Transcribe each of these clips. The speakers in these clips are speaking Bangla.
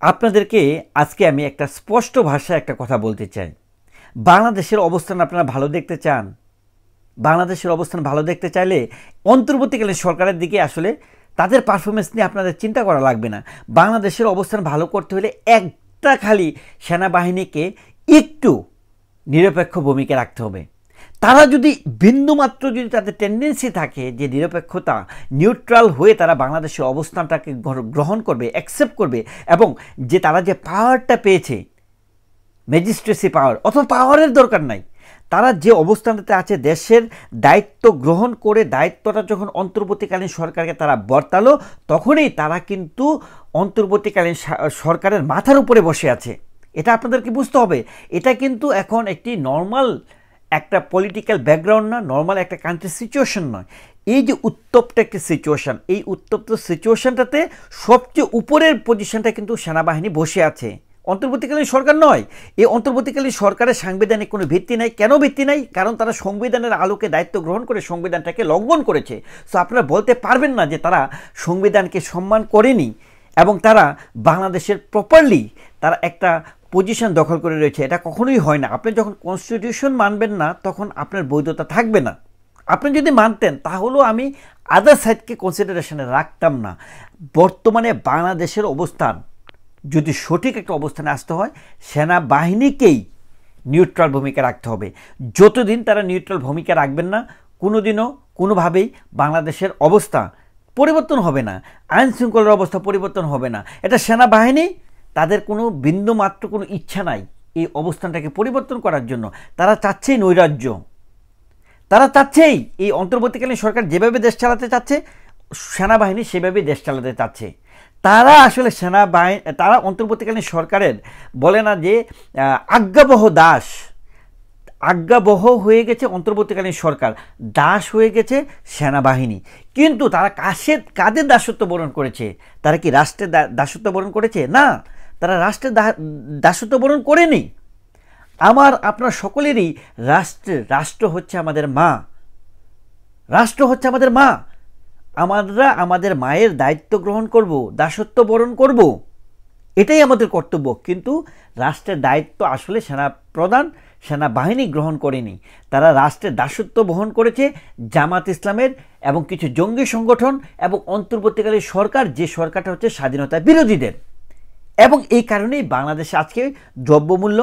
আপনাদেরকে আজকে আমি একটা স্পষ্ট ভাষায় একটা কথা বলতে চাই। বাংলাদেশের অবস্থান আপনারা ভালো দেখতে চান? বাংলাদেশের অবস্থান ভালো দেখতে চাইলে অন্তর্বর্তীকালীন সরকারের দিকে আসলে তাদের পারফরমেন্স নিয়ে আপনাদের চিন্তা করা লাগবে না। বাংলাদেশের অবস্থান ভালো করতে হলে একটা খালি সেনাবাহিনীকে একটু নিরপেক্ষ ভূমিকা রাখতে হবে। তারা যদি বিন্দুমাত্র যদি তাদের টেন্ডেন্সি থাকে যে নিরপেক্ষতা, নিউট্রাল হয়ে তারা বাংলাদেশের অবস্থানটাকে গ্রহণ করবে, অ্যাকসেপ্ট করবে, এবং যে তারা যে পাওয়ারটা পেয়েছে, ম্যাজিস্ট্রেসি পাওয়ার অথবা পাওয়ারের দরকার নাই, তারা যে অবস্থানটাতে আছে দেশের দায়িত্ব গ্রহণ করে দায়িত্বটা যখন অন্তর্বর্তীকালীন সরকারকে তারা বর্তালো, তখনই তারা কিন্তু অন্তর্বর্তীকালীন সরকারের মাথার উপরে বসে আছে। এটা আপনাদেরকে বুঝতে হবে। এটা কিন্তু এখন একটি নর্মাল একটা পলিটিক্যাল ব্যাকগ্রাউন্ড না, নর্মাল একটা কান্ট্রির সিচুয়েশন নয়। এই যে উত্তপ্ত একটা সিচুয়েশন, এই উত্তপ্ত সিচুয়েশনটাতে সবচেয়ে উপরের পজিশনটা কিন্তু সেনাবাহিনী বসে আছে, অন্তর্বর্তীকালীন সরকার নয়। এই অন্তর্বর্তীকালীন সরকারের সাংবিধানিক কোনো ভিত্তি নাই। কেন ভিত্তি নাই? কারণ তারা সংবিধানের আলোকে দায়িত্ব গ্রহণ করে সংবিধানটাকে লঙ্ঘন করেছে। সো আপনারা বলতে পারবেন না যে তারা সংবিধানকে সম্মান করেনি এবং তারা বাংলাদেশের প্রপারলি তারা একটা পজিশন দখল করে রয়েছে। এটা কখনোই হয় না। আপনি যখন কনস্টিটিউশন মানবেন না তখন আপনার বৈধতা থাকবে না। আপনি যদি মানতেন তাহলেও আমি আদার সাইডকে কনসিডারেশনে রাখতাম না। বর্তমানে বাংলাদেশের অবস্থান যদি সঠিক একটা অবস্থানে আসতে হয়, সেনাবাহিনীকেই নিউট্রাল ভূমিকা রাখতে হবে। যতদিন তারা নিউট্রাল ভূমিকা রাখবেন না, কোনোদিনও কোনোভাবেই বাংলাদেশের অবস্থা পরিবর্তন হবে না, আইন শৃঙ্খলার অবস্থা পরিবর্তন হবে না। এটা সেনাবাহিনী, তাদের কোনো বিন্দুমাত্র কোনো ইচ্ছা নাই এই অবস্থানটাকে পরিবর্তন করার জন্য। তারা চাচ্ছেই নৈরাজ্য, তারা চাচ্ছেই এই অন্তর্বর্তীকালীন সরকার যেভাবে দেশ চালাতে চাচ্ছে, সেনাবাহিনী সেভাবেই দেশ চালাতে চাচ্ছে। তারা আসলে তারা অন্তর্বর্তীকালীন সরকারের বলে না যে আজ্ঞাবহ দাস, আজ্ঞাবহ হয়ে গেছে অন্তর্বর্তীকালীন সরকার, দাস হয়ে গেছে সেনাবাহিনী। কিন্তু তারা কাদের দাসত্ব বরণ করেছে? তারা কি রাষ্ট্রের দাসত্ব বরণ করেছে? না, তারা রাষ্ট্রের দাসত্ব বরণ করেনি। আপনার সকলেরই রাষ্ট্র হচ্ছে আমাদের মা, রাষ্ট্র হচ্ছে আমাদের মা। আমরা আমাদের মায়ের দায়িত্ব গ্রহণ করব, দাসত্ব বরণ করব, এটাই আমাদের কর্তব্য। কিন্তু রাষ্ট্রের দায়িত্ব আসলে সেনাবাহিনী গ্রহণ করেনি। তারা রাষ্ট্রের দাসত্ব বহন করেছে জামাত ইসলামের এবং কিছু জঙ্গি সংগঠন এবং অন্তর্বর্তীকালীন সরকার, যে সরকারটা হচ্ছে স্বাধীনতা বিরোধীদের। এবং এই কারণেই বাংলাদেশে আজকে দ্রব্যমূল্য,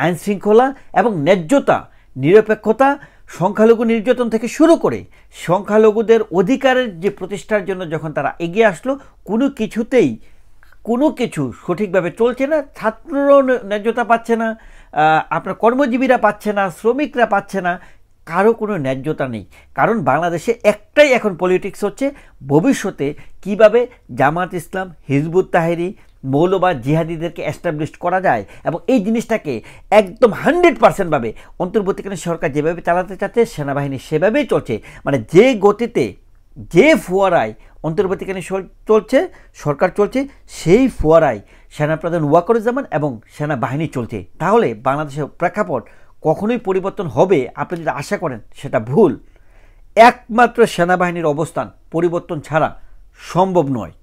আইন শৃঙ্খলা এবং ন্যায্যতা, নিরপেক্ষতা, সংখ্যালঘু নির্যাতন থেকে শুরু করে সংখ্যালঘুদের অধিকারের যে প্রতিষ্ঠার জন্য যখন তারা এগিয়ে আসলো, কোনো কিছু সঠিকভাবে চলছে না। ছাত্ররাও ন্যায্যতা পাচ্ছে না, আপনার কর্মজীবীরা পাচ্ছে না, শ্রমিকরা পাচ্ছে না, কারো কোনো ন্যায্যতা নেই। কারণ বাংলাদেশে একটাই এখন পলিটিক্স হচ্ছে ভবিষ্যতে কিভাবে জামাত ইসলাম, হিজবুত তাহরির, মৌলবাদ, জিহাদিদেরকে এস্টাবলিশ করা যায়। এবং এই জিনিসটাকে একদম 100% ভাবে অন্তর্বর্তীকালীন সরকার যেভাবে চালাতে চাচ্ছে, সেনাবাহিনী সেভাবেই চলছে। মানে যে গতিতে, যে ফোয়ারায় অন্তর্বর্তীকালীন সরকার চলছে, সেই ফোয়ারায় সেনাপ্রধান ওয়াকারুজ্জামান এবং সেনাবাহিনী চলছে। তাহলে বাংলাদেশের প্রেক্ষাপট কখনোই পরিবর্তন হবে আপনি যদি আশা করেন, সেটা ভুল। একমাত্র সেনাবাহিনীর অবস্থান পরিবর্তন ছাড়া সম্ভব নয়।